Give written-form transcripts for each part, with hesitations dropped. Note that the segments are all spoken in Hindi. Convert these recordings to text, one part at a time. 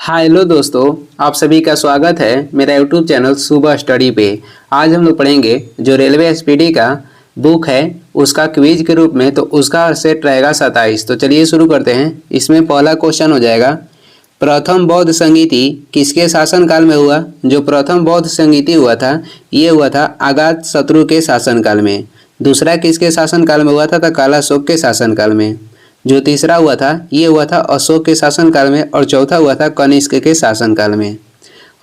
हाय हेलो दोस्तों, आप सभी का स्वागत है मेरा यूट्यूब चैनल सुबह स्टडी पे। आज हम लोग पढ़ेंगे जो रेलवे एसपीडी का बुक है उसका क्विज के रूप में। तो उसका सेट रहेगा 27। तो चलिए शुरू करते हैं। इसमें पहला क्वेश्चन हो जाएगा, प्रथम बौद्ध संगीति किसके शासनकाल में हुआ। जो प्रथम बौद्ध संगीति हुआ था ये हुआ था अगात शत्रु के शासनकाल में। दूसरा किसके शासनकाल में हुआ था तो कालाशोक के शासनकाल में। जो तीसरा हुआ था ये हुआ था अशोक के शासनकाल में। और चौथा हुआ था कनिष्क के शासनकाल में।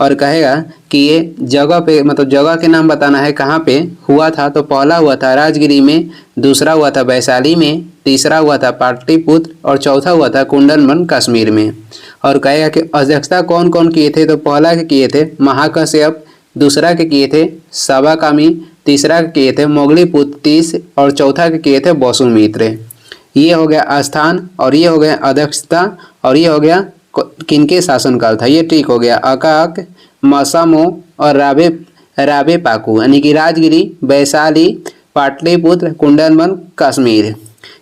और कहेगा कि ये जगह पे मतलब जगह के नाम बताना है कहाँ पे हुआ था। तो पहला हुआ था राजगिरी में, दूसरा हुआ था वैशाली में, तीसरा हुआ था पाटलिपुत्र और चौथा हुआ था कुंडलवन कश्मीर में। और कहेगा कि अध्यक्षता कौन कौन किए थे। तो पहला के किए थे महाकश्यप, दूसरा के किए थे सवाकामी, तीसरा के किए थे मोगलीपुत्र तीस और चौथा के किए थे वसुमित्र। ये हो गया स्थान और ये हो गया अध्यक्षता और ये हो गया किनके शासनकाल था। ये ठीक हो गया अकाक, मसामो और राबे पाकू, यानी कि राजगिरी, वैशाली, पाटलिपुत्र, कुंडलवन, कश्मीर।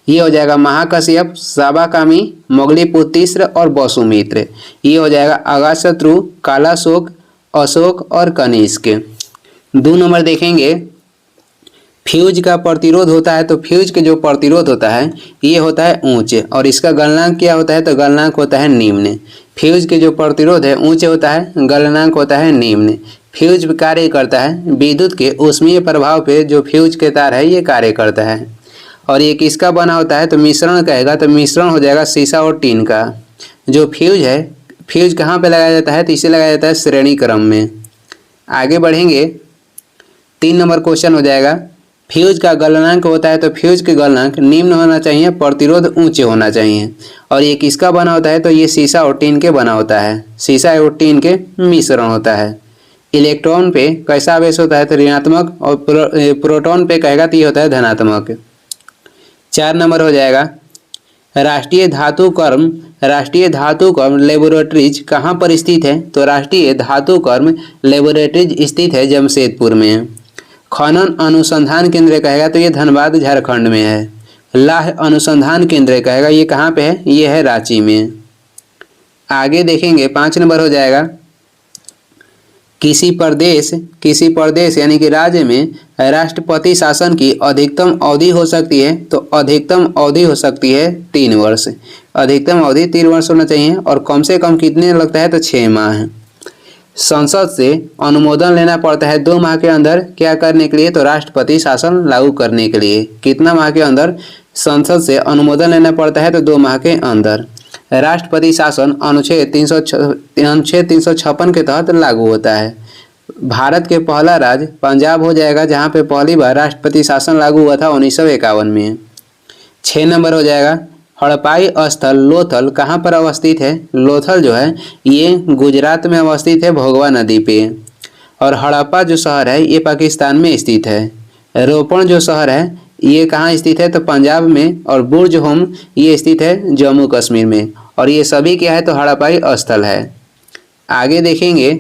ये हो जाएगा महाकश्यप, सवाकामी, मोगलीपुत्र तीसरा और वसुमित्र। ये हो जाएगा अगातशत्रु, कालाशोक, अशोक और कनिष्क। 2 नंबर देखेंगे, फ्यूज का प्रतिरोध होता है। तो फ्यूज के जो प्रतिरोध होता है ये होता है ऊंच और इसका गलनांक क्या होता है तो गलनांक होता है निम्न। फ्यूज के जो प्रतिरोध है ऊंचे होता है, गलनांक होता है निम्न। फ्यूज कार्य करता है विद्युत के ऊष्मीय प्रभाव पे। जो फ्यूज के तार है ये कार्य करता है। और ये किसका बना होता है तो मिश्रण कहेगा तो मिश्रण हो जाएगा शीशा और टीन का। जो फ्यूज है, फ्यूज कहाँ पे लगाया जाता है तो इसे लगाया जाता है श्रेणी क्रम में। आगे बढ़ेंगे, 3 नंबर क्वेश्चन हो जाएगा, फ्यूज का गलनांक होता है तो फ्यूज के गलनांक निम्न होना चाहिए, प्रतिरोध ऊंचे होना चाहिए। और ये किसका बना होता है तो ये शीशा और टीन के बना होता है। शीशा और टीन के मिश्रण होता है। इलेक्ट्रॉन पे कैसा आवेश होता है तो ऋणात्मक और प्रोटॉन पे कहेगा तो ये होता है धनात्मक। 4 नंबर हो जाएगा, राष्ट्रीय धातु कर्म लेबोरेटरीज कहाँ पर स्थित है तो राष्ट्रीय धातु कर्म लेबोरेटरीज स्थित है जमशेदपुर में। खनन अनुसंधान केंद्र कहेगा तो ये धनबाद झारखंड में है। लाह अनुसंधान केंद्र कहेगा ये कहाँ पे है, ये है रांची में। आगे देखेंगे 5 नंबर हो जाएगा, किसी प्रदेश यानी कि राज्य में राष्ट्रपति शासन की अधिकतम अवधि हो सकती है तो अधिकतम अवधि हो सकती है 3 वर्ष। अधिकतम अवधि 3 वर्ष होना चाहिए और कम से कम कितने लगता है तो 6 माह। संसद से अनुमोदन लेना पड़ता है 2 माह के अंदर क्या करने के लिए तो राष्ट्रपति शासन लागू करने के लिए। कितना माह के अंदर संसद से अनुमोदन लेना पड़ता है तो 2 माह के अंदर। राष्ट्रपति शासन अनुच्छेद 356 के तहत लागू होता है। भारत के पहला राज्य पंजाब हो जाएगा जहाँ पे पहली बार राष्ट्रपति शासन लागू हुआ था 1951 में। 6 नंबर हो जाएगा, हड़प्पाई स्थल लोथल कहाँ पर अवस्थित है। लोथल जो है ये गुजरात में अवस्थित है भोगवा नदी पे। और हड़प्पा जो शहर है ये पाकिस्तान में स्थित है। रोपण जो शहर है ये कहाँ स्थित है तो पंजाब में। और बुर्ज होम ये स्थित है जम्मू कश्मीर में। और ये सभी क्या है तो हड़प्पाई स्थल है। आगे देखेंगे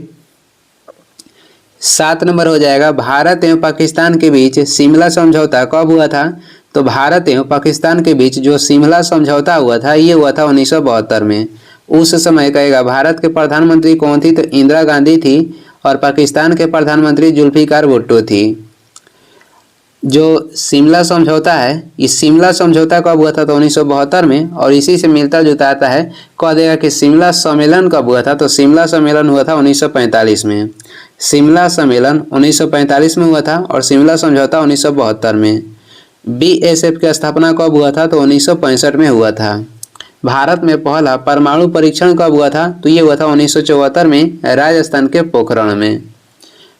7 नंबर हो जाएगा, भारत एवं पाकिस्तान के बीच शिमला समझौता कब हुआ था तो भारत एवं पाकिस्तान के बीच जो शिमला समझौता हुआ था ये हुआ था 1972 में। उस समय कहेगा भारत के प्रधानमंत्री कौन थी तो इंदिरा गांधी थी और पाकिस्तान के प्रधानमंत्री जुल्फिकार भुट्टो थी। जो शिमला समझौता है इस शिमला समझौता कब हुआ था तो 1972 में। और इसी से मिलता जुलता आता है, कह देगा कि शिमला सम्मेलन कब हुआ था तो शिमला सम्मेलन हुआ था 1945 में। शिमला सम्मेलन 1945 में हुआ था और शिमला समझौता 1972 में। बीएसएफ की स्थापना कब हुआ था तो 1965 में हुआ था। भारत में पहला परमाणु परीक्षण कब हुआ था तो ये हुआ था 1974 में राजस्थान के पोखरण में।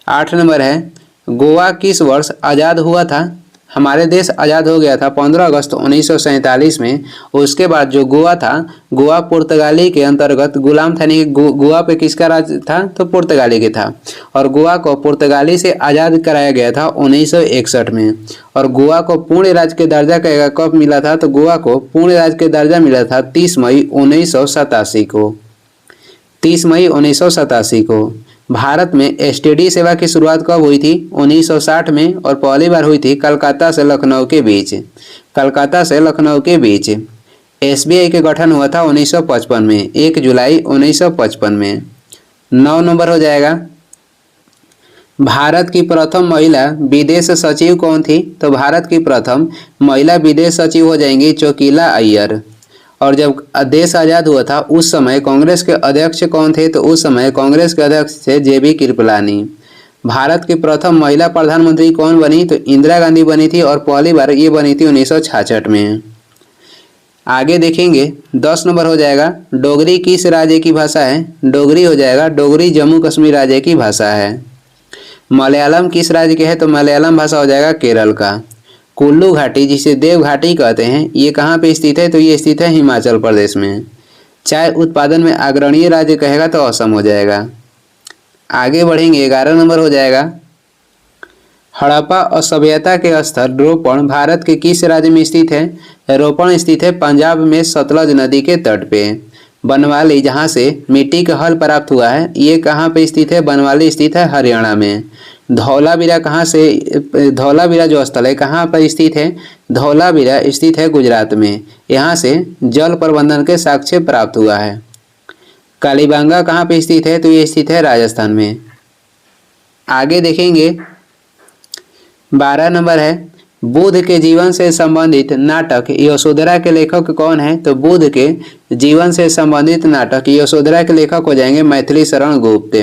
8 नंबर है, गोवा किस वर्ष आज़ाद हुआ था। हमारे देश आज़ाद हो गया था 15 अगस्त 1947 में। उसके बाद जो गोवा था, गोवा पुर्तगाली के अंतर्गत गुलाम था। नहीं, गोवा पे किसका राज था तो पुर्तगाली के था। और गोवा को पुर्तगाली से आज़ाद कराया गया था 1961 में। और गोवा को पूर्ण राज्य के दर्जा कहेगा कब मिला था तो गोवा को पूर्ण राज्य के दर्जा मिला था 30 मई 1987 को। 30 मई 1987 को। भारत में एसटीडी सेवा की शुरुआत कब हुई थी 1960 में। और पहली बार हुई थी कलकत्ता से लखनऊ के बीच। कलकत्ता से लखनऊ के बीच। एसबीआई के गठन हुआ था 1955 में, 1 जुलाई 1955 में। 9 नंबर हो जाएगा, भारत की प्रथम महिला विदेश सचिव कौन थी? तो भारत की प्रथम महिला विदेश सचिव हो जाएंगी चोकीला अय्यर। और जब देश आज़ाद हुआ था उस समय कांग्रेस के अध्यक्ष कौन थे? तो उस समय कांग्रेस के अध्यक्ष थे जेबी कृपलानी। भारत की प्रथम महिला प्रधानमंत्री कौन बनी? तो इंदिरा गांधी बनी थी और पहली बार ये बनी थी 1966 में। आगे देखेंगे 10 नंबर हो जाएगा, डोगरी किस राज्य की भाषा है? डोगरी हो जाएगा, डोगरी जम्मू कश्मीर राज्य की भाषा है। मलयालम किस राज्य के है? तो मलयालम भाषा हो जाएगा केरल का। कुल्लू घाटी जिसे देव घाटी कहते हैं, ये कहाँ पे स्थित है? तो ये स्थित है हिमाचल प्रदेश में। चाय उत्पादन में अग्रणीय राज्य कहेगा तो असम हो जाएगा। आगे बढ़ेंगे 11 नंबर हो जाएगा, हड़प्पा सभ्यता के स्थल रोपण भारत के किस राज्य में स्थित है? रोपण स्थित है पंजाब में सतलज नदी के तट पे। बनवाली जहाँ से मिट्टी का हल प्राप्त हुआ है, ये कहाँ पे स्थित है? बनवाली स्थित है हरियाणा में। धौलावीरा कहाँ से, धौलावीरा जो स्थल है कहाँ पर स्थित है? धौलावीरा स्थित है गुजरात में। यहाँ से जल प्रबंधन के साक्ष्य प्राप्त हुआ है। कालीबांगा कहाँ पे स्थित है? तो ये स्थित है राजस्थान में। आगे देखेंगे 12 नंबर है, बुद्ध के जीवन से संबंधित नाटक यशोधरा के लेखक कौन है? तो बुद्ध के जीवन से संबंधित नाटक यशोधरा के लेखक हो जाएंगे मैथिली शरण गुप्त।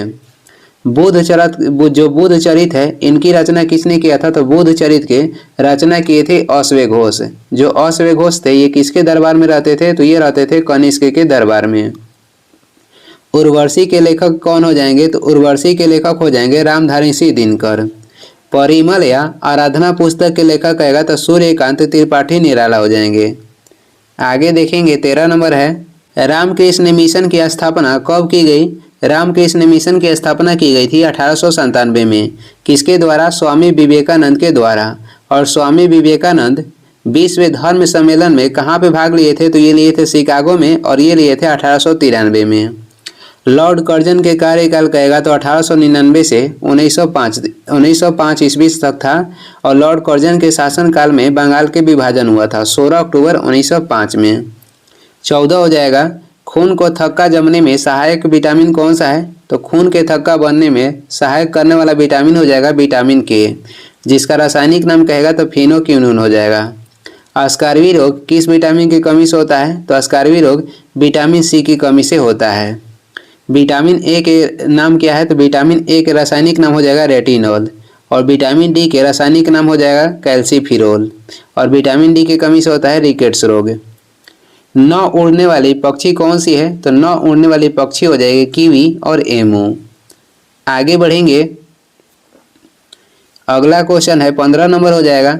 जो बुद्ध चरित है इनकी रचना किसने किया था? तो बुद्ध चरित के रचना किए थे अश्वघोष। जो अश्वघोष थे ये किसके दरबार में रहते थे? तो ये रहते थे कनिष्क के दरबार में। उर्वशी के लेखक कौन हो जाएंगे? तो उर्वशी के लेखक हो जाएंगे रामधारी सिंह दिनकर। परिमल या आराधना पुस्तक के लेखक कहेगा तो सूर्यकांत त्रिपाठी निराला हो जाएंगे। आगे देखेंगे 13 नंबर है, रामकृष्ण मिशन की स्थापना कब की गई? रामकृष्ण मिशन की स्थापना की गई थी 1897 में। किसके द्वारा? स्वामी विवेकानंद के द्वारा। और स्वामी विवेकानंद विश्व धर्म सम्मेलन में कहाँ पे भाग लिए थे? तो ये लिए थे शिकागो में और ये लिए थे 1893 में। लॉर्ड कर्जन के कार्यकाल कहेगा तो 1899 से 1905 ईस्वी तक था। और लॉर्ड कर्जन के शासनकाल में बंगाल के विभाजन हुआ था 16 अक्टूबर 1905 में। 14 हो जाएगा, खून को थक्का जमने में सहायक विटामिन कौन सा है? तो खून के थक्का बनने में सहायक करने वाला विटामिन हो जाएगा विटामिन के, जिसका रासायनिक नाम कहेगा तो फिनोक्विनोन हो जाएगा। अस्कार्वी रोग किस विटामिन की कमी से होता है? तो अस्कार्वी रोग विटामिन सी की कमी से होता है। विटामिन ए के नाम क्या है? तो विटामिन ए के रासायनिक नाम हो जाएगा रेटिनॉल। और विटामिन डी के रासायनिक नाम हो जाएगा कैल्सीफिरोल। और विटामिन डी की कमी से होता है रिकेट्स रोग। 9 उड़ने वाली पक्षी कौन सी है? तो 9 उड़ने वाली पक्षी हो जाएगी कीवी और एमू। आगे बढ़ेंगे, अगला क्वेश्चन है 15 नंबर हो जाएगा,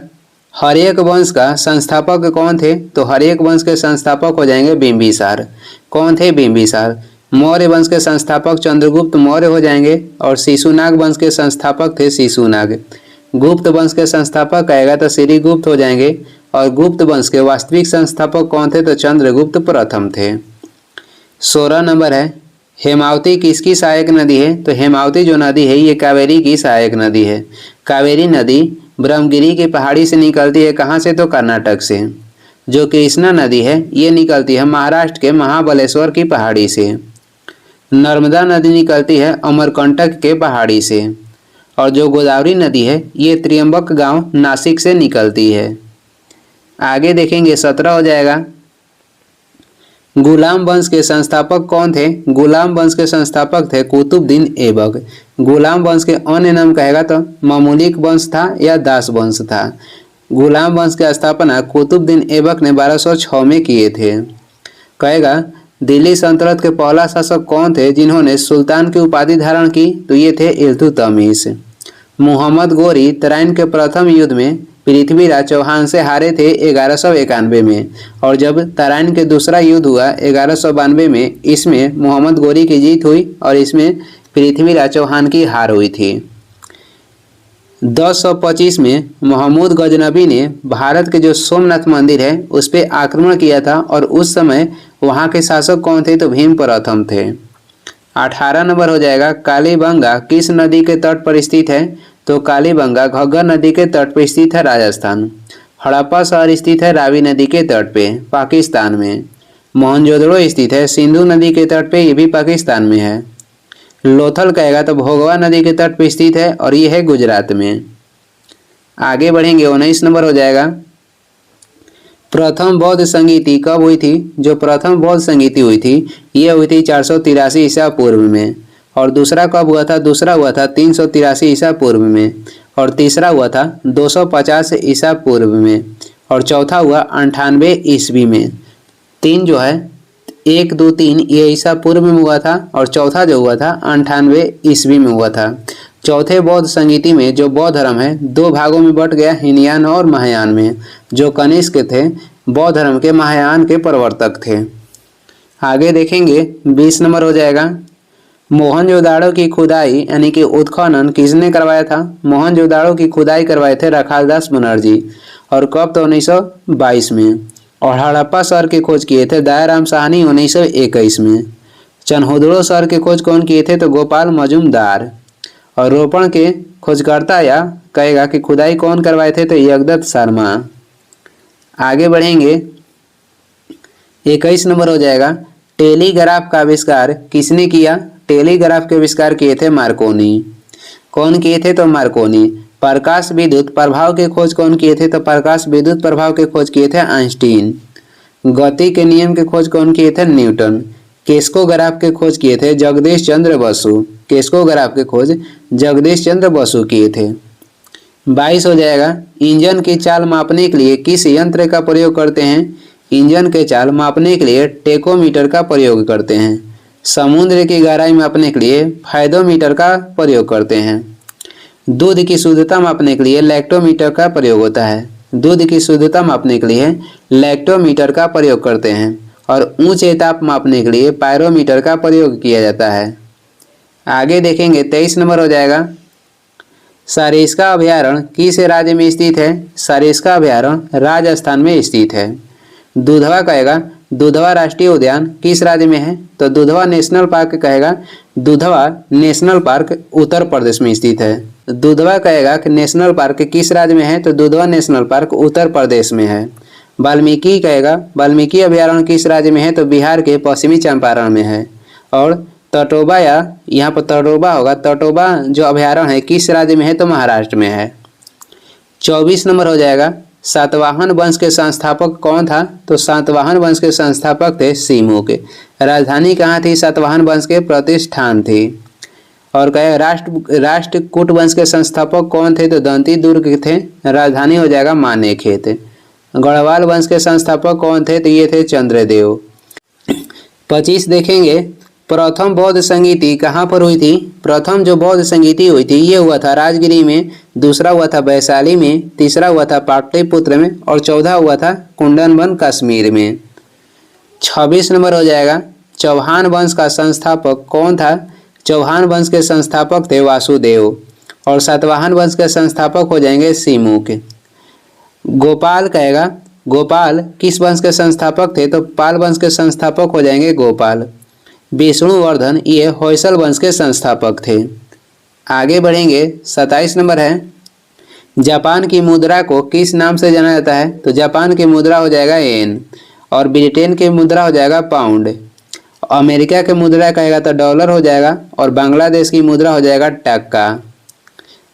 हर्यक वंश का संस्थापक कौन थे? तो हर्यक वंश के संस्थापक हो जाएंगे बिंबिसार। कौन थे? बिंबिसार। मौर्य वंश के संस्थापक चंद्रगुप्त मौर्य हो जाएंगे। और शिशुनाग वंश के संस्थापक थे शिशुनाग। गुप्त वंश के संस्थापक आएगा तो श्रीगुप्त हो जाएंगे। और गुप्त वंश के वास्तविक संस्थापक कौन थे? तो चंद्रगुप्त प्रथम थे। 16 नंबर है, हेमावती किसकी सहायक नदी है? तो हेमावती जो नदी है ये कावेरी की सहायक नदी है। कावेरी नदी ब्रह्मगिरी की पहाड़ी से निकलती है, कहाँ से? तो कर्नाटक से। जो कृष्णा नदी है ये निकलती है महाराष्ट्र के महाबलेश्वर की पहाड़ी से। नर्मदा नदी निकलती है अमरकंटक के पहाड़ी से। और जो गोदावरी नदी है ये त्र्यंबक गांव नासिक से निकलती है। आगे देखेंगे 17 हो जाएगा, गुलाम वंश के संस्थापक कौन थे? गुलाम वंश के संस्थापक थे कुतुबुद्दीन ऐबक। गुलाम वंश के अन्य नाम कहेगा तो ममलूक वंश था या दास वंश था। गुलाम वंश की स्थापना कुतुबुद्दीन ऐबक ने 1206 में किए थे। कहेगा दिल्ली सल्तनत के पहला शासक कौन थे जिन्होंने सुल्तान की उपाधि धारण की? तो ये थे इल्तुतमिश। मोहम्मद गोरी तराइन के प्रथम युद्ध में पृथ्वीराज चौहान से हारे थे 1191 में। और जब तराइन के दूसरा युद्ध हुआ 1192 में, इसमें मोहम्मद गोरी की जीत हुई और इसमें पृथ्वीराज चौहान की हार हुई थी। 1025 में महमूद गजनबी ने भारत के जो सोमनाथ मंदिर है उस पर आक्रमण किया था। और उस समय वहाँ के शासक कौन थे? तो भीम प्रथम थे। 18 नंबर हो जाएगा, कालीबंगा किस नदी के तट पर स्थित है? तो कालीबंगा घग्गर नदी के तट पर स्थित है राजस्थान। हड़प्पा शहर स्थित है रावी नदी के तट पे पाकिस्तान में। मोहनजोदड़ो स्थित है सिंधु नदी के तट पे, ये भी पाकिस्तान में है। लोथल कहेगा तो भोगवा नदी के तट पे स्थित है और ये है गुजरात में। आगे बढ़ेंगे, 19 नंबर हो जाएगा। प्रथम बौद्ध संगीति कब हुई थी? जो प्रथम बौद्ध संगीति हुई थी ये हुई थी 483 ईसा पूर्व में। और दूसरा कब हुआ था? दूसरा हुआ था 383 ईसा पूर्व में। और तीसरा हुआ था 250 ईसा पूर्व में। और चौथा हुआ 98 ईस्वी में। तीन जो है 1, 2, 3 ये ईसा पूर्व में हुआ था और चौथा जो हुआ था 98 ईस्वी में हुआ था। चौथे बौद्ध संगीति में जो बौद्ध धर्म है दो भागों में बट गया, हीनयान और महायान में। जो कनिष्क थे बौद्ध धर्म के महायान के प्रवर्तक थे। आगे देखेंगे, 20 नंबर हो जाएगा। मोहनजोदाड़ो की खुदाई यानी कि उत्खनन किसने करवाया था? मोहनजोदाड़ो की खुदाई करवाए थे रखालदास बनर्जी। और कब? तो 1922 में। और हड़प्पा शहर की खोज किए थे दयाराम साहनी 1921 में। चन्होदड़ो शहर की खोज कौन किए थे? तो गोपाल मजूमदार। और रोपण के खोजकर्ता या कहेगा कि खुदाई कौन करवाए थे? तो यज्ञदत्त शर्मा। आगे बढ़ेंगे, 21 नंबर हो जाएगा। टेलीग्राफ का आविष्कार किसने किया? टेलीग्राफ के आविष्कार किए थे मार्कोनी। कौन किए थे? तो मार्कोनी। प्रकाश विद्युत प्रभाव के खोज कौन किए थे? तो प्रकाश विद्युत प्रभाव के खोज किए थे आइंस्टीन। गति के नियम के खोज कौन किए थे? न्यूटन। केस्कोग्राफ के खोज किए थे जगदीश चंद्र बसु। केस्कोग्राफ के खोज जगदीश चंद्र बसु किए थे। 22 हो जाएगा। इंजन की चाल मापने के लिए किस यंत्र का प्रयोग करते हैं? इंजन के चाल मापने के लिए टेकोमीटर का प्रयोग करते हैं। समुद्र की गहराई मापने के लिए फायदोमीटर का प्रयोग करते हैं। दूध की शुद्धता मापने के लिए लैक्टोमीटर का प्रयोग होता है। दूध की शुद्धता मापने के लिए लैक्टोमीटर का प्रयोग करते हैं। और ऊंचे ताप मापने के लिए पायरोमीटर का प्रयोग किया जाता है। आगे देखेंगे, 23 नंबर हो जाएगा। सारिस्का अभयारण्य किस राज्य में स्थित है? सारिस्का अभयारण्य राजस्थान में स्थित है। दुधवा कहेगा दुधवा राष्ट्रीय उद्यान किस राज्य में है? तो दुधवा नेशनल पार्क कहेगा दुधवा नेशनल पार्क उत्तर प्रदेश में स्थित है। दुधवा कहेगा कि नेशनल पार्क किस राज्य में है? तो दुधवा नेशनल पार्क उत्तर प्रदेश में है। वाल्मीकि कहेगा वाल्मीकि अभयारण्य किस राज्य में है? तो बिहार के पश्चिमी चंपारण में है। और तटोबा या यहाँ पर तटोबा होगा, तटोबा जो अभयारण्य है किस राज्य में है? तो महाराष्ट्र में है। 24 नंबर हो जाएगा। सातवाहन वंश के संस्थापक कौन था? तो सातवाहन वंश के संस्थापक थे सिमुक। राजधानी कहाँ थी सातवाहन वंश के? प्रतिष्ठान थी। और कहे राष्ट्रकूट वंश के संस्थापक कौन थे? तो दंती दुर्ग थे। राजधानी हो जाएगा मानेखेत। गढ़वाल वंश के संस्थापक कौन थे? तो ये थे चंद्रदेव। 25 देखेंगे, प्रथम बौद्ध संगीति कहाँ पर हुई थी? प्रथम जो बौद्ध संगीति हुई थी ये हुआ था राजगिरी में, दूसरा हुआ था वैशाली में, तीसरा हुआ था पाटलिपुत्र में और चौथा हुआ था कुंडनवन कश्मीर में। 26 नंबर हो जाएगा। चौहान वंश का संस्थापक कौन था? चौहान वंश के संस्थापक थे वासुदेव। और सातवाहन वंश के संस्थापक हो जाएंगे सिमुक। गोपाल कहेगा गोपाल किस वंश के संस्थापक थे? तो पाल वंश के संस्थापक हो जाएंगे गोपाल। विष्णुवर्धन ये होयसल वंश के संस्थापक थे। आगे बढ़ेंगे, 27 नंबर है। जापान की मुद्रा को किस नाम से जाना जाता है? तो जापान की मुद्रा हो जाएगा येन। और ब्रिटेन की मुद्रा हो जाएगा पाउंड। अमेरिका की मुद्रा कहेगा तो डॉलर हो जाएगा। और बांग्लादेश की मुद्रा हो जाएगा टक्का।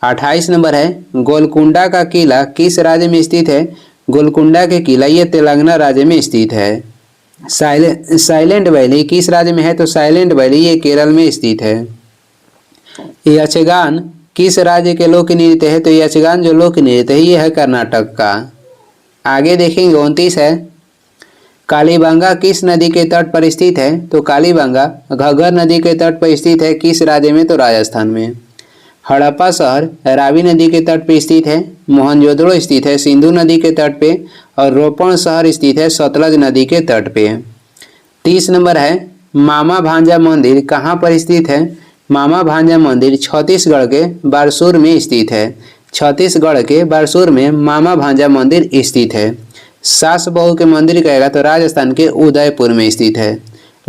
28 नंबर है। गोलकुंडा का किला किस राज्य में स्थित है? गोलकुंडा के किला ये तेलंगाना राज्य में स्थित है। साइलेंट वैली किस राज्य में है? तो साइलेंट वैली ये केरल में स्थित है। यक्षगान किस राज्य के लोक नृत्य है? तो यक्षगान जो लोक नृत्य है ये है कर्नाटक का। आगे देखेंगे, 29 है। कालीबंगा किस नदी के तट पर स्थित है? तो कालीबंगा घग्गर नदी के तट पर स्थित है। किस राज्य में? तो राजस्थान में। हड़प्पा शहर रावी नदी के तट पर स्थित है। मोहनजोदड़ो स्थित है सिंधु नदी के तट पे। और रोपण शहर स्थित है सतलज नदी के तट पे। 30 नंबर है। मामा भांजा मंदिर कहाँ पर स्थित है? मामा भांजा मंदिर छत्तीसगढ़ के बारसूर में स्थित है। छत्तीसगढ़ के बारसूर में मामा भांजा मंदिर स्थित है। सास बहू के मंदिर कहेगा तो राजस्थान के उदयपुर में स्थित है।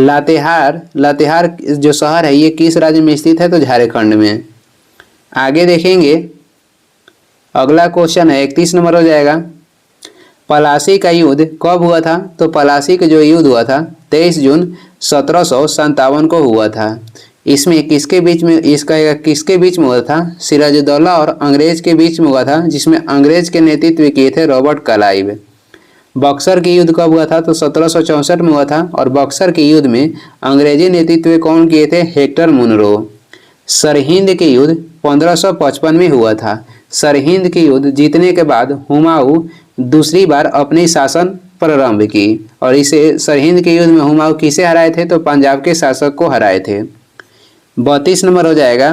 लातेहार जो शहर है ये किस राज्य में स्थित है? तो झारखंड में। आगे देखेंगे, अगला क्वेश्चन है 31 नंबर हो जाएगा। पलासी का युद्ध कब हुआ था? तो पलासी का जो युद्ध हुआ था 23 जून 1757 को हुआ था। इसमें किसके बीच में हुआ था? सिराजुद्दौला और अंग्रेज के बीच में हुआ था, जिसमें अंग्रेज के नेतृत्व किए थे रॉबर्ट क्लाइव। बक्सर के युद्ध कब हुआ था? तो 1764 में हुआ था और बक्सर के युद्ध में अंग्रेजी नेतृत्व कौन किए थे? Hector Munro. सरहिंद के युद्ध 1555 में हुआ था। सरहिंद के युद्ध जीतने के बाद हुमायूं दूसरी बार अपनी शासन प्रारंभ की और इसे सरहिंद के युद्ध में हुमायूं किसे हराए थे? तो पंजाब के शासक को हराए थे। 32 नंबर हो जाएगा,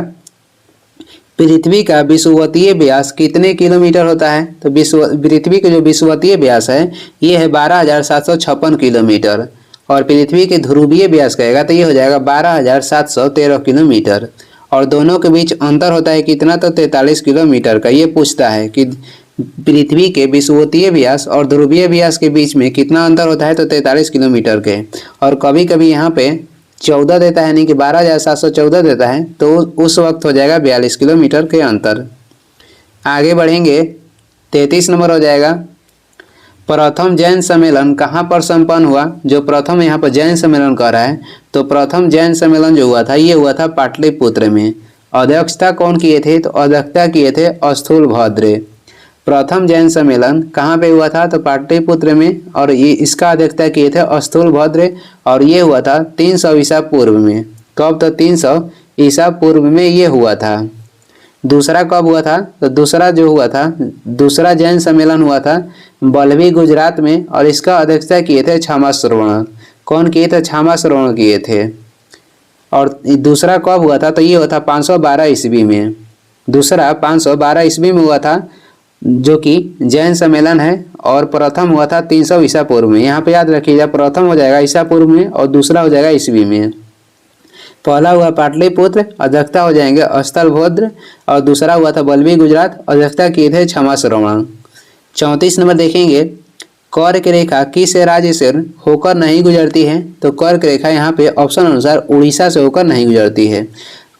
पृथ्वी का विषुवतीय व्यास कितने किलोमीटर होता है? तो पृथ्वी का जो विषुवतीय व्यास है ये है 12,756 किलोमीटर और पृथ्वी के ध्रुवीय व्यास कहेगा तो ये हो जाएगा 12,713 किलोमीटर और दोनों के बीच अंतर होता है कितना? तो 43 किलोमीटर का। ये पूछता है कि पृथ्वी के विषुवतीय व्यास और ध्रुवीय व्यास के बीच में कितना अंतर होता है? तो 43 किलोमीटर के। और कभी कभी यहाँ पे 14 देता है, यानी कि 12,714 देता है, तो उस वक्त हो जाएगा 42 किलोमीटर के अंतर। आगे बढ़ेंगे, 33 नंबर हो जाएगा, प्रथम जैन सम्मेलन कहाँ पर संपन्न हुआ? जो प्रथम यहाँ पर जैन सम्मेलन कर रहा है तो प्रथम जैन सम्मेलन जो हुआ था ये हुआ था पाटलिपुत्र में। अध्यक्षता कौन किए थे? तो अध्यक्षता किए थे स्थूलभद्र। प्रथम जैन सम्मेलन कहाँ पे हुआ था? तो पाटलिपुत्र में और ये इसका अध्यक्षता किए थे स्थूलभद्र और ये हुआ था 300 ईसा पूर्व में। कब? तो 300 ईसा पूर्व में ये हुआ था। दूसरा कब हुआ था? तो दूसरा जो हुआ था, दूसरा जैन सम्मेलन हुआ था बल्लभी गुजरात में और इसका अध्यक्षता किए थे क्षमा श्रवण। कौन किए थे? क्षमा श्रवण किए थे। और दूसरा कब हुआ था? तो ये हुआ था 512 ईस्वी में। दूसरा 512 ईस्वी में हुआ था जो कि जैन सम्मेलन है और प्रथम हुआ था 300 ईसा पूर्व में। यहाँ पे याद रखिएगा, प्रथम हो जाएगा ईसा पूर्व में और दूसरा हो जाएगा ईस्वी में। पहला हुआ पाटलिपुत्र, अध्यक्षता हो जाएंगे स्थलभद्र और दूसरा हुआ था बल्लभी गुजरात, अध्यक्षता किए थे क्षमा श्रवण। 34 नंबर देखेंगे, कर्क रेखा किस राज्य से होकर नहीं गुजरती है? तो कर्क रेखा यहाँ पे ऑप्शन अनुसार उड़ीसा से होकर नहीं गुजरती है।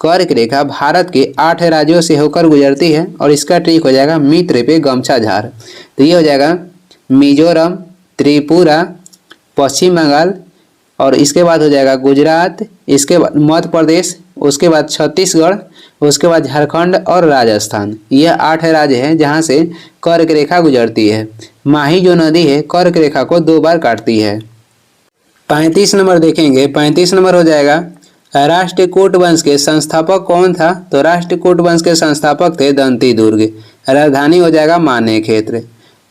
कर्क रेखा भारत के 8 राज्यों से होकर गुजरती है और इसका ट्रिक हो जाएगा मित्र पे गमछा झार। तो ये हो जाएगा मिजोरम, त्रिपुरा, पश्चिम बंगाल और इसके बाद हो जाएगा गुजरात, इसके बाद मध्य प्रदेश, उसके बाद छत्तीसगढ़, उसके बाद झारखंड और राजस्थान। यह 8 राज्य हैं जहां से कर्क रेखा गुजरती है। माही जो नदी है कर्क रेखा को 2 बार काटती है। 35 नंबर देखेंगे, 35 नंबर हो जाएगा, राष्ट्रकूट वंश के संस्थापक कौन था? तो राष्ट्रकूट वंश के संस्थापक थे दंती दुर्ग। राजधानी हो जाएगा मानेक्षेत्र।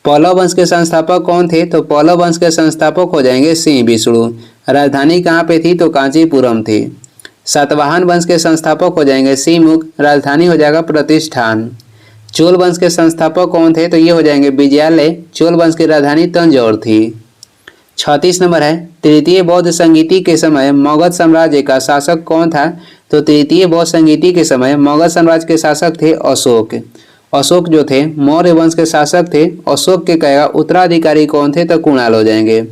पल्लव वंश के संस्थापक कौन थे? तो पल्लव वंश के संस्थापक हो जाएंगे सिंह विष्णु। राजधानी कहाँ पे थी? तो कांचीपुरम थी। सातवाहन वंश के संस्थापक हो जाएंगे सिमुख, राजधानी हो जाएगा प्रतिष्ठान। चोल वंश के संस्थापक कौन थे? तो ये हो जाएंगे विजयालय। चोल वंश की राजधानी तंजौर थी। 36 नंबर है, तृतीय बौद्ध संगीति के समय मगध साम्राज्य का शासक कौन था? तो तृतीय बौद्ध संगीति के समय मगध साम्राज्य के शासक थे अशोक। अशोक जो थे मौर्य वंश के शासक थे। अशोक के कहेगा उत्तराधिकारी कौन थे? तो कुणाल हो जाएंगे।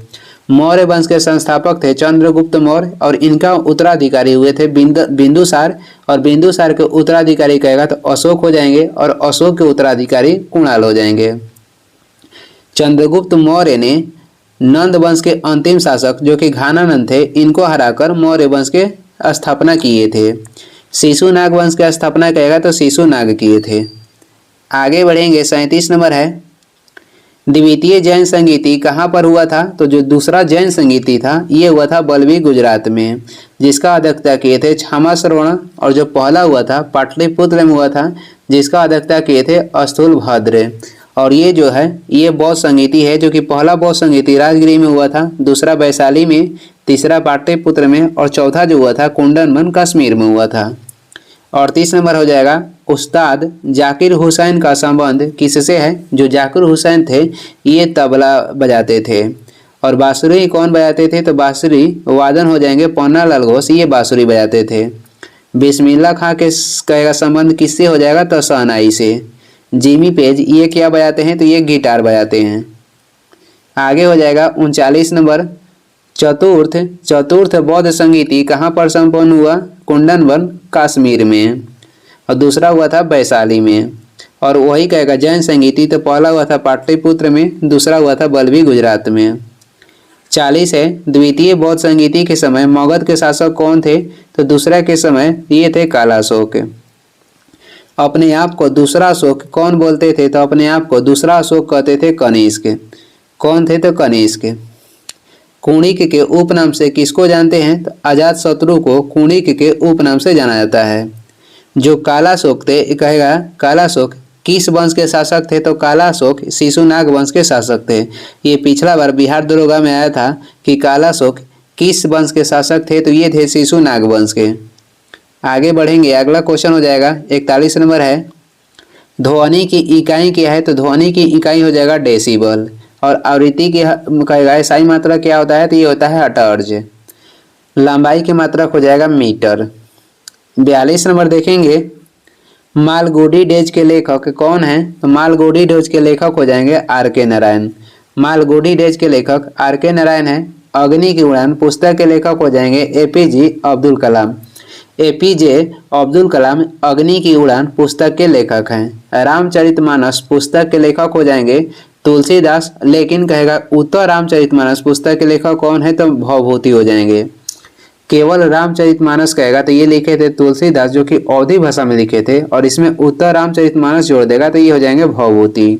मौर्य वंश के संस्थापक थे चंद्रगुप्त मौर्य और इनका उत्तराधिकारी हुए थे बिंदुसार और बिंदुसार के उत्तराधिकारी कहेगा तो अशोक हो जाएंगे और अशोक के उत्तराधिकारी कुणाल हो जाएंगे। चंद्रगुप्त मौर्य ने नंद वंश के अंतिम शासक जो कि घानानंद थे इनको हराकर मौर्य वंश के स्थापना किए थे। शिशुनाग वंश की स्थापना कहेगा तो शिशुनाग किए थे। आगे बढ़ेंगे, 37 नंबर है, द्वितीय जैन संगीति कहाँ पर हुआ था? तो जो दूसरा जैन संगीति था ये हुआ था बल्लभी गुजरात में, जिसका अध्यक्षता किए थे क्षमा श्रवण। और जो पहला हुआ था पाटलिपुत्र में हुआ था जिसका अध्यक्षता किए थे स्थूलभद्र। और ये जो है ये बौद्ध संगीति है जो कि पहला बौद्ध संगीति राजगिरी में हुआ था, दूसरा वैशाली में, तीसरा पाटलिपुत्र में और चौथा जो हुआ था कुंडनवन कश्मीर में हुआ था। 38 नंबर हो जाएगा, उस्ताद जाकिर हुसैन का संबंध किससे है? जो जाकिर हुसैन थे ये तबला बजाते थे और बांसुरी कौन बजाते थे? तो बांसुरी वादन हो जाएंगे पन्नालाल घोष, ये बांसुरी बजाते थे। बिस्मिल्लाह खां के कहेगा संबंध किससे हो जाएगा? तो शहनाई से। जिमी पेज ये क्या बजाते हैं? तो ये गिटार बजाते हैं। आगे हो जाएगा 39 नंबर, चतुर्थ बौद्ध संगीति कहाँ पर संपन्न हुआ? कुंडनवन कश्मीर में और दूसरा हुआ था वैशाली में। और वही कहेगा जैन संगीति, तो पहला हुआ था पाटलिपुत्र में, दूसरा हुआ था बल्लभी गुजरात में। 40 है, द्वितीय बौद्ध संगीति के समय मगध के शासक कौन थे, तो दूसरा के समय ये थे कालाशोक। अपने आप को दूसरा अशोक कौन बोलते थे, तो अपने आप को दूसरा अशोक कहते थे कनिष्क। कौन थे, तो कनिष्क। कुणिक के उपनाम से किसको जानते हैं, तो अजातशत्रु को कुणिक के उपनाम से जाना जाता है। जो कालाशोक थे, कहेगा कालाशोक किस वंश के शासक थे, तो कालाशोक शिशुनाग वंश के शासक थे। ये पिछला बार बिहार दरोगा में आया था कि कालाशोक किस वंश के शासक थे, तो ये थे शिशुनाग वंश के। आगे बढ़ेंगे, अगला क्वेश्चन हो जाएगा 41 नंबर है, ध्वनि की इकाई क्या है, तो ध्वनि की इकाई हो जाएगा डेसिबल। और आवृत्ति की कहेगा SI मात्रा क्या होता है, तो ये होता है हर्ट्ज। लंबाई की मात्रक हो जाएगा मीटर। 42 नंबर देखेंगे, मालगुडी डेज के लेखक कौन है, तो मालगुडी डेज के लेखक हो जाएंगे RK नारायण। मालगुडी डेज के लेखक RK नारायण है। अग्नि की उड़ान पुस्तक के लेखक हो जाएंगे APJ अब्दुल कलाम। APJ अब्दुल कलाम अग्नि की उड़ान पुस्तक के लेखक हैं। रामचरितमानस पुस्तक के लेखक हो जाएंगे तुलसीदास, लेकिन कहेगा उत्तर रामचरितमानस पुस्तक के लेखक कौन है, तो भवभूति हो जाएंगे। केवल रामचरितमानस कहेगा तो ये लिखे थे तुलसीदास, जो कि अवधी भाषा में लिखे थे, और इसमें उत्तर रामचरितमानस जोड़ देगा तो ये हो जाएंगे Bhavabhuti.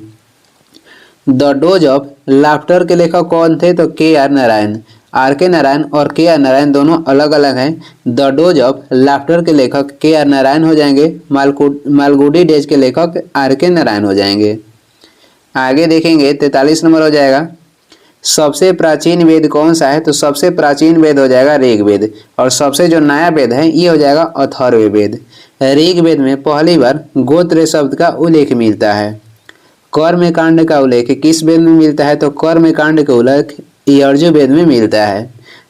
The dose of laughter के लेखक कौन थे, तो KR नारायण। RK नारायण और KR नारायण दोनों अलग अलग हैं। द डोज ऑफ लाफ्टर के लेखक KR नारायण हो जाएंगे। मालगुडी डेज के लेखक RK नारायण हो जाएंगे। आगे देखेंगे 43 नंबर हो जाएगा, सबसे प्राचीन वेद कौन सा है, तो सबसे प्राचीन वेद हो जाएगा ऋग्वेद। और सबसे जो नया वेद है ये हो जाएगा अथर्ववेद। ऋग्वेद में पहली बार गोत्र शब्द का उल्लेख मिलता है। कर्म कांड का उल्लेख किस वेद में मिलता है, तो कर्म कांड का उल्लेख यजुर्वेद में मिलता है।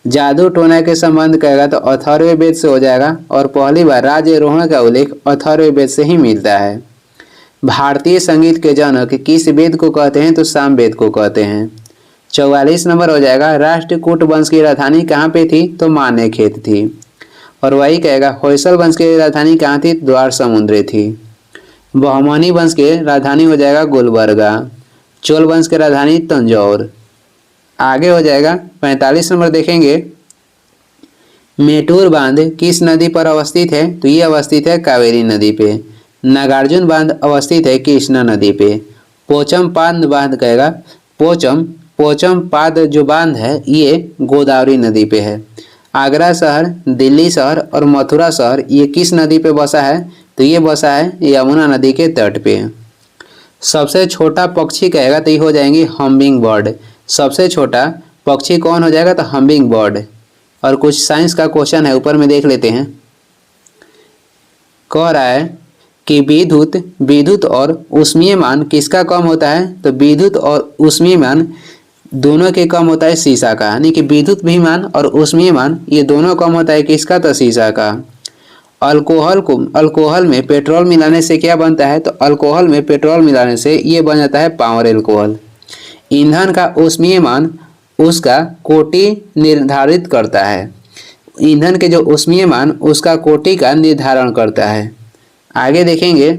जादू टोना के संबंध कहेगा तो अथर्ववेद से हो जाएगा, और पहली बार राज्यारोहण का उल्लेख अथर्ववेद से ही मिलता है। भारतीय संगीत के जनक किस वेद को कहते हैं, तो सामवेद को कहते हैं। 44 नंबर हो जाएगा, राष्ट्रकूट वंश की राजधानी कहाँ पे थी, तो मानेखेत थी। और वही कहेगा होयसल वंश की राजधानी कहाँ थी, द्वार समुद्र थी। बहमनी वंश की राजधानी हो जाएगा गुलबर्गा। चोल वंश की राजधानी तंजौर। आगे हो जाएगा 45 नंबर देखेंगे, मेटूर बांध किस नदी पर अवस्थित है, तो ये अवस्थित है कावेरी नदी पे। नागार्जुन बांध अवस्थित है कृष्णा नदी पे। पोचम पाद बांध कहेगा पोचम पाद जो बांध है ये गोदावरी नदी पे है। आगरा शहर, दिल्ली शहर और मथुरा शहर ये किस नदी पे बसा है, तो ये बसा है यमुना नदी के तट पे। सबसे छोटा पक्षी कहेगा तो ये हो जाएंगे हम्बिंग बर्ड। सबसे छोटा पक्षी कौन हो जाएगा, तो हम्बिंग बर्ड। और कुछ साइंस का क्वेश्चन है ऊपर में देख लेते हैं। कह रहा है कि विद्युत और ऊष्मीयमान किसका कम होता है, तो विद्युत और ऊष्मीयमान दोनों के कम होता है शीशा का। यानी कि विद्युत भी मान और ऊष्मीयमान ये दोनों कम होता है किसका, तो शीशा का। अल्कोहल में पेट्रोल मिलाने से क्या बनता है, तो अल्कोहल में पेट्रोल मिलाने से ये बन जाता है पावर अल्कोहल। ईंधन का ऊष्मीयमान उसका कोटि निर्धारित करता है। ईंधन के जो ऊष्मीयमान उसका कोटि का निर्धारण करता है। आगे देखेंगे,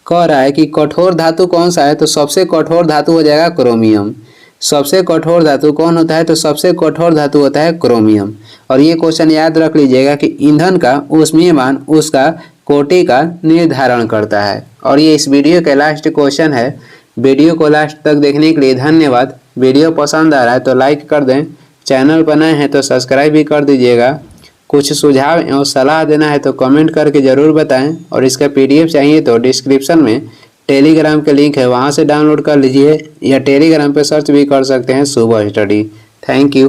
कह रहा है कि कठोर धातु कौन सा है, तो सबसे कठोर धातु हो जाएगा क्रोमियम। सबसे कठोर धातु कौन होता है, तो सबसे कठोर धातु होता है क्रोमियम। और ये क्वेश्चन याद रख लीजिएगा कि ईंधन का ऊष्मीयमान उसका कोटि का निर्धारण करता है। और ये इस वीडियो का लास्ट क्वेश्चन है। वीडियो को लास्ट तक देखने के लिए धन्यवाद। वीडियो पसंद आ रहा है तो लाइक कर दें, चैनल पर नए हैं तो सब्सक्राइब भी कर दीजिएगा। कुछ सुझाव एवं सलाह देना है तो कमेंट करके ज़रूर बताएं। और इसका PDF चाहिए तो डिस्क्रिप्शन में टेलीग्राम का लिंक है, वहां से डाउनलोड कर लीजिए, या टेलीग्राम पे सर्च भी कर सकते हैं सुबह स्टडी। Thank you.